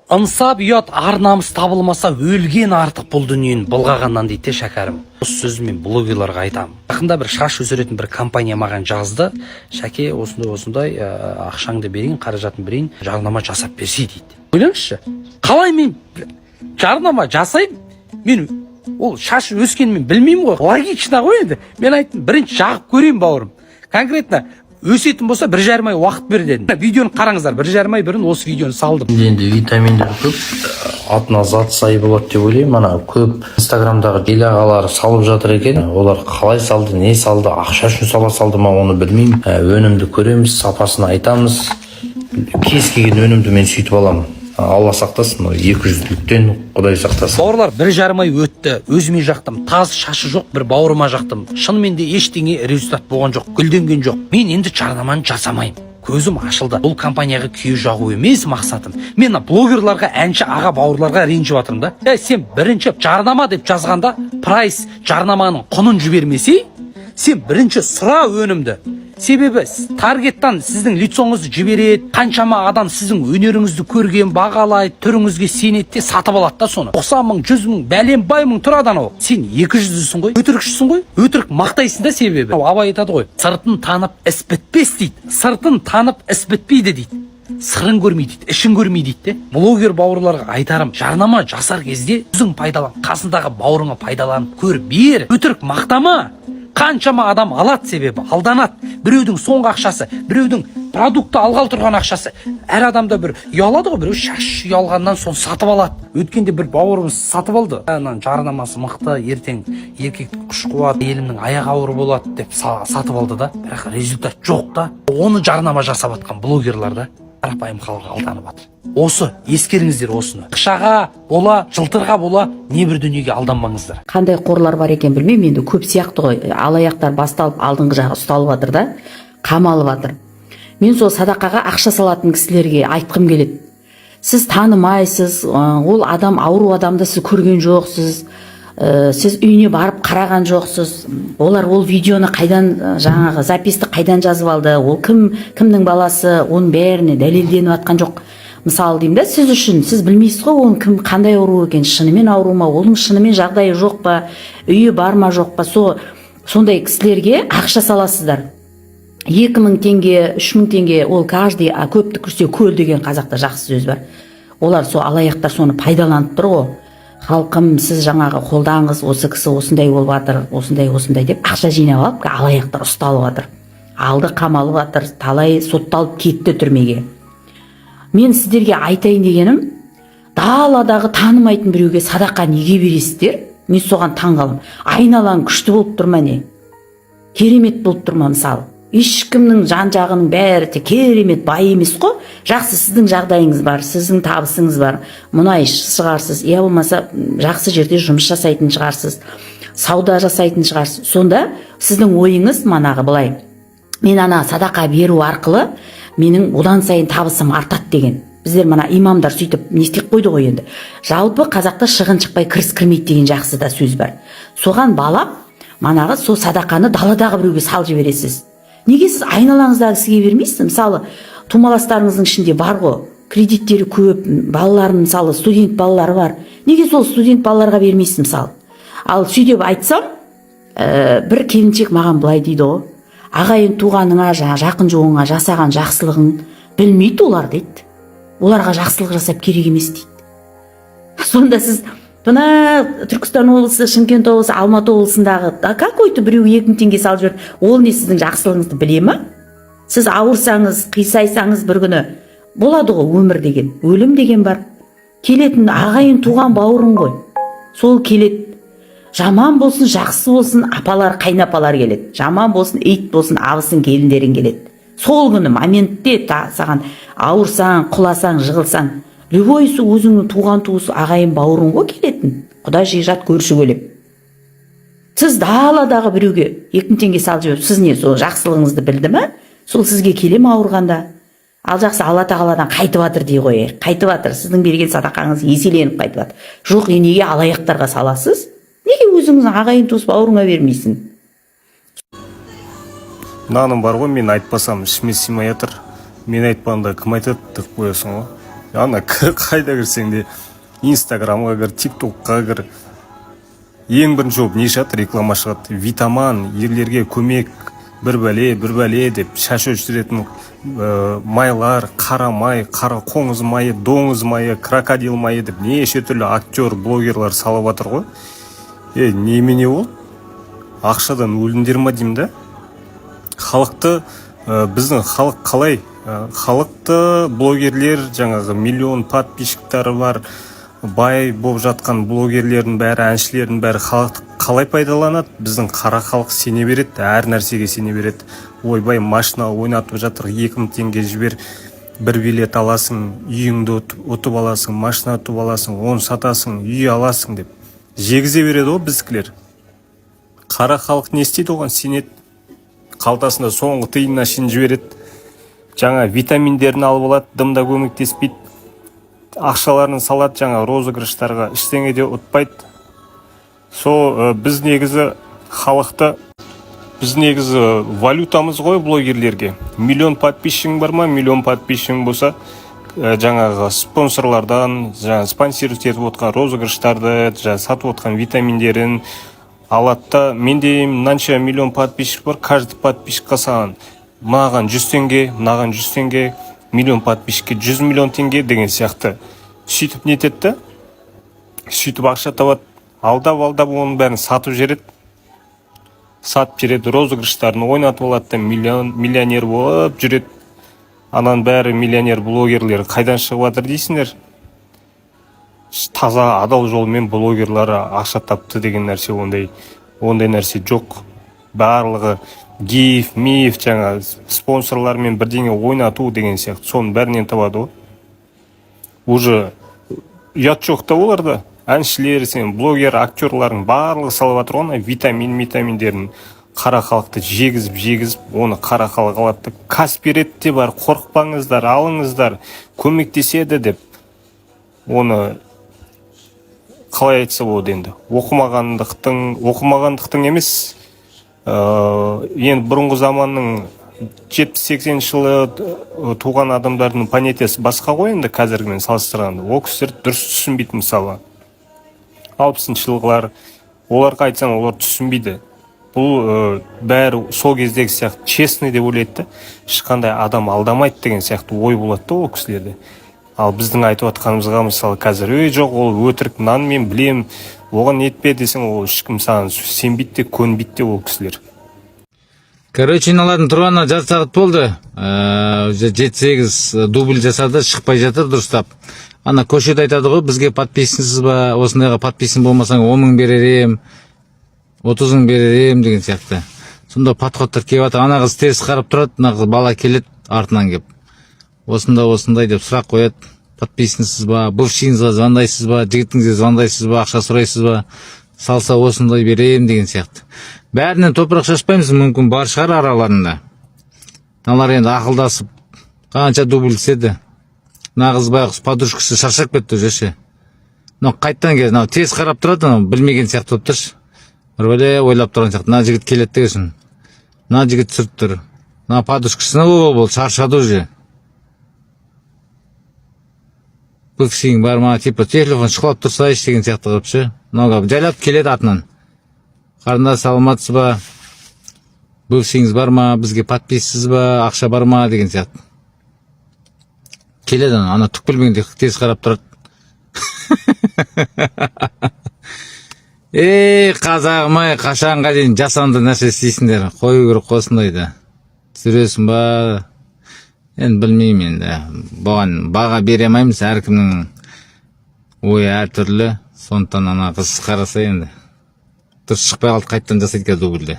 ынсап ұят ар намыс табылмаса өлген артық бұл дүниені былғағаннан дейді шәкәрім. Осы сөзді мен блогерларға айтамын. Жақында бір шаш өсіретін бір компания маған жазды. Шәке, осындай ақшаңды берейін, қаражатын берейін, жарнама жасап берсе дейді. Ойлаңызшы, қалай мен жарнама жасаймын? Мен ол шаш өскенін мен білмеймін ғой. Логично ғой енді. Мен айттым, бірінші жағып көрейін бауырым. Конкретно өсетін болса 1,5 ай уақыт бер дедім. Видеоны қараңыздар, 1,5 ай бұрын осы видеоны салдым. Енді витаминдер көп, атына зат сай болады деп ойлаймын. Ана көп инстаграмдағы ел ағалары салып жатыр екен. Олар қалай салды, не салды, ақша үшін салды ма оны білмеймін. Өнімді көреміз, сапасын айтамыз. Кез келген өнімді мен сөйтіп аламын. Алла сақтасын, 200-ліктен Құдай сақтасын. Бауырлар 1,5 ай өтті, өзіме жақтым, таз шашы жоқ, бір бауырыма жақтым. Шынымен де ештеңе результат болған жоқ, гүлденген жоқ. Мен енді жарнаманы жасамаймын. Көзім ашылды. Бұл компанияға күйе жағу емес мақсатым. Мен блогерларға, әнші аға бауырларға ренжіп жатырмын да. Сен бірінші жарнама деп жазғанда, прайс жарнаманың құнын жібермесе, сен бірінші сұра өнімді. Себебі таргеттан сіздің лицоңызды жібереді, қаншама адам сіздің өнеріңізді көрген, бағалайды, түріңізге сенеді де сатып алады да соны. 90 мың, 100 мың, бәленбай мың тұрадан ол. Сен 200-сің ғой, өтірікшісің ғой, өтірік мақтайсың да себебі. Абай айтады ғой, сыртын танып іс бітпес дейді. Сыртын танып іс бітпейді дейді. Сырын көрмейді дейді, ішін көрмейді дейді де. Блогер бауырларға айтарым, жарнама жасар кезде өзің пайдалан, қасындағы бауырыңа пайдаланып көр, бер. Өтірік мақтама. Қаншама адам алады себебі, алданады. Біреудің соңғы ақшасы, біреудің продукты алғалы тұрған ақшасы. Әр адамда бір ұялады ғой, біреу шаш ұялғаннан соны сатып алады. Өткенде бір бауырымыз сатып алды. Жарнамасы мықты, ертең еркектік күш қуат, елімнің аяғы ауыр болады деп сатып алды да. Бірақ результат жоқ та. Оны жарнама жасап атқан блогерлар да қарапайым халық алданып жатыр. Осы, ескеріңіздер осыны. Ақшаға бола, жылтырға бола, не бір дүниеге алданбаңыздар. Қандай қорлар бар екен білмеймін, енді көп сияқты ғой. Алаяқтар басталып, алдыңғы жағы ұсталып жатыр да, қамалып жатыр. Мен сол садақаға ақша салатын кісілерге айтқым келеді. Сіз танымайсыз, ол адам ауру адамды сіз көрген жоқсыз. Сіз үйіне барып қараған жоқсыз. Олар ол видеоны қайдан, жаңағы записті қайдан жазып алды, ол кімнің баласы, оның бәріне дәлелденіп жатқан жоқ. Мысалы деймін да, сіз үшін, сіз білмейсіз ғой, оның кім қандай ауру екен, шынымен ауру ма, оның шынымен жағдайы жоқ па, үйі бар ма жоқ па, сондай кісілерге ақша саласыздар. 2000 теңге, 3000 теңге, ол каждый, көпті күрсе көл деген қазақта жақсы сөз бар. Олар алаяқтар соны пайдаланып тұр ғой. Халқым, сіз жаңағы қолдаңыз, осы кісі осындай болып жатыр, осындай деп ақша жинап алып, алаяқтар ұсталып жатыр. Алды қамалып жатыр, талай сотталып кетті түрмеге. Мен сіздерге айтайын дегенім, даладағы танымайтын біреуге садақа неге бересіздер? Мен соған таңғалым. Айналаң күшті болып тұрма не? Керемет болып тұрма мысалы. Ешкімнің жан-жағының бәрі керемет бай емес қой. Жақсы сіздің жағдайыңыз бар, сіздің табысыңыз бар. Мұнай шығарсыз, я болмаса жақсы жерде жұмыс жасайтын шығарсыз, сауда жасайтын шығарсыз. Сонда сіздің ойыңыз манағы былай. Мен ана садақа беру арқылы менің одан сайын табысым артады деген. Біздер мана имамдар сөйтіп не істеп қойды ғой енді. Жалпы қазақта шығын шықпай кіріс кірмейді деген жақсы да сөз бар. Соған балап, манағы сол садақаны даладағы біреуге салып жібересіз. Неге сіз айналаңыздағы кісіге бермейсіз? Мысалы, тумаластарыңыздың ішінде бар ғой, кредиттері көп, балаларын мысалы студент балалары бар. Неге сол студент балаларға бермейсіз мысалы? Ал сөйтіп айтсам, бір келіншек маған былай дейді ғой. Ағайын туғаныңа, жақын жоғыңа жасаған жақсылығын білмейді олар дейді. Оларға жақсылық жасап керек емес дейді. Сонда сіз мына Түркістан облысы, Шымкент облысы, Алматы облысындағы какой-то біреу 2000 теңге салып жіберді. Ол не сіздің жақсылығыңызды біле ма? Сіз ауырсаңыз, қисайсаңыз бір күні болады ғой, өмір деген, өлім деген бар. Келетін ағайын туған бауырың ғой. Сол келеді. Жаман болсын, жақсы болсын, апалар, қайнапалар келеді. Жаман болсын, ит болсын, абысын, келіндерің келеді. Сол күні моментте саған ауырсаң, құласаң, жығылсаң, любой өзіңнің туған туысы ағайын бауырың ғой келетін. Құда жат көрші көлеп. Сіз даладағы біреуге 2000 теңге салып жіберіп, сіз не сол жақсылығыңызды білді ме? Сол сізге келе ме ауырғанда? Ал жақсы Алла тағаладан қайтып жатыр дей қояйық. Қайтып жатыр, сіздің берген садақаңыз еселеніп қайтып жатыр. Жоқ, неге алаяқтарға саласыз? Неге өзіңіздің ағайын туыс бауырыңа бермейсің? Наным бар ғой, мен айтпасам ішіме сыймай жатыр. Мен айтпағанда кім айтады деп қоясың ғой. ана қайда кірсең де инстаграмға кір, тиктокқа кір, ең бірінші болып не шығады, реклама шығады. Витаман, ерлерге көмек, бір бәле деп шаш өшіретін майлар, қара май, қара қоңыз майы, доңыз майы, крокодил майы деп неше түрлі актер, блогерлар салып жатыр ғой. Немене ол? Ақшадан өлдіңдер ма деймін да? Халықты, біздің халық қалай? Халықты блогерлер, жаңағы миллион подписчиктары бар, бай болып жатқан блогерлердің бәрі, әншілердің бәрі халықты қалай пайдаланады? Біздің қара халық сене береді, әр нәрсеге сене береді. Ойбай, машина ойнатып жатыр, 2000 теңге жібер, бір билет аласың, үйіңді ұтып аласың, машина ұтып аласың, оны сатасың, үй аласың деп жегізе береді ғой біздікілер. Қара халық не істейді, оған сенеді, қалтасында соңғы тиынына шейін жібереді, жаңа витаминдерін алып алады, дымда көмектеспейді, ақшаларын салады жаңа розыгрыштарға, ештеңе де ұтпайды. Біз негізі халықты, біз негізі валютамыз ғой блогерлерге. Миллион подписчигің бар ма? Миллион подписчигің болса, жаңағы спонсорлардан, жаңа спонсировать етіп отқан розыгрыштарды, жаңа сатып отқан витаминдерін алады. Менде мынанша миллион подписчик бар, каждый подписчикқа саған маған 100 теңге, маған 100 теңге, миллион подписчикке 100 миллион теңге деген сияқты. Сөйтіп нетеді, сөйтіп ақша табады, алдап оның бәрін сатып жереді, розыгрыштарын ойнатып алады, миллионер болып жүреді. Анан бәрі миллионер блогерлер қайдан шығып жатыр дейсіңдер? Таза адал жолмен блогерлары ақша тапты деген нәрсе, ондай нәрсе жоқ. Барлығы гиф, миф, жаңа спонсорлармен бірдеңе ойнату деген сияқты, соның бәрінен табады ғой. Уже ұят жоқ та оларда. Әншілер, блогер, актерлардың барлығы салып жатыр ғой, витаминдерін. Қара халықты жегізіп, оны қара халық алады. Каспиретте бар, қорықпаңыздар, алыңыздар, көмектеседі деп. Оны қалай айтса болады енді? Оқымағандықтың емес, енді бұрынғы заманның 70-80 жылы туған адамдардың понятиясы басқа ғой енді қазіргімен салыстырғанда. Ол кісілер дұрыс түсінбейді мысалы. 60 жылғылар, оларға айтсаң, олар түсінбейді. Бұл бәрі сол кездегі сияқты честный деп ойлайды, ешқандай адам алдамайды деген сияқты ой болады ол кісілерде. Ал біздің айтып атқанымызға мысалы қазір, жоқ, ол өтірік, нан мен білем, оған нетпе десең, ол ешкім саған сенбейді де, көнбейді де ол кісілер. Короче, иналардың тұрғанына жарты сағат болды. 7-8 дубль жасады, шықпай жатыр дұрыстап. Ана көшеде айтады ғой, бізге подписыңсыз ба, осындайға подписын болмасаң 10 мың берер ем, 30 мың берер ем деген сияқты. Сонда подходтар келіп жатыр. Ана қыз теріс қарап тұрады, ана қыз бала келеді артынан келіп. Осындай деп сұрақ қояды. Подписыңсыз ба, бывшиңызға звондайсыз ба, жігітіңізге звондайсыз ба, ақша сұрайсыз ба, салса осындай берем деген сияқты. Бәрінен топырақ шашпаймыз, мүмкін бар шығар араларында. Налар енді ақылдасып қанша дубль істеді. Нағыз байғұс подружкасы шаршап кетті жеше. Қайттан келді, теріс қарап тұрады, білмеген сияқты болып тұршы. Бір ойлап тұрған сияқты, мына жігіт келеді дегесін. Мына жігіт сүріп тұр. Мына подружкасына бол, шаршады уже. Бывшиң бар ма, типа телефон шықлап тұрса деген сияқты қылыпшы. Жайлап келеді атынан. Қарындас саламатсыз ба? Бывшиңіз бар ма? Бізге подписсіз ба? Ақша бар ма? Деген сияқты. Келеді ана түк білмегенде тез қарап тұрады. Қазағым-ай, қашанға дейін жасанды нәрсе істейсіңдер. Қою керек осындайды. Түсіресің ба? Енді білмеймін енді. Бұған баға бере алмаймыз, әркімнің ойы әртүрлі. Сондықтан ана қыз қараса енді. Дұрыс шықпай қалды, қайттан жасайды қазір дубльде.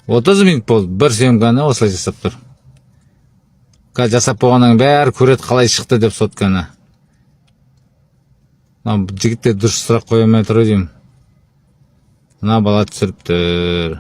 30 минут болды, бір съемканы осылай жасап тұр. Қазір жасап болғаннан бәрі көреді қалай шықты деп сотканы. Жігітте дұрыс сұрақ қоймай тұр деймін. Мына бала түсіріп тұр.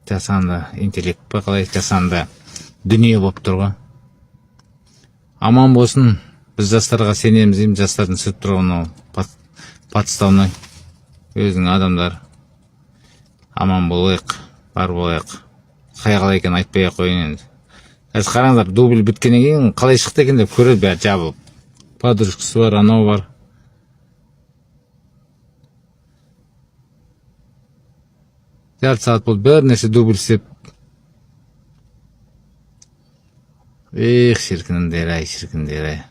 Жасанды. Интеллект па қалай жасанды дүние болып тұр ғой. Аман болсын, біз жастарға сенеміз деймін, жастардың сүріп тұрғаны подставной өзінің адамдар. аман болайық, бар болайық. Қай қалай екен айтпай ақ қояйын енді. Қазір қараңдар, дубль біткеннен кейін қалай шықты екен деп көреді, бәрі жабылып. Подружкасы бар, анау бар. Жарты сағат болды, бір нәрсе дубль істеп. Шіркіндер ай, шіркіндер ай.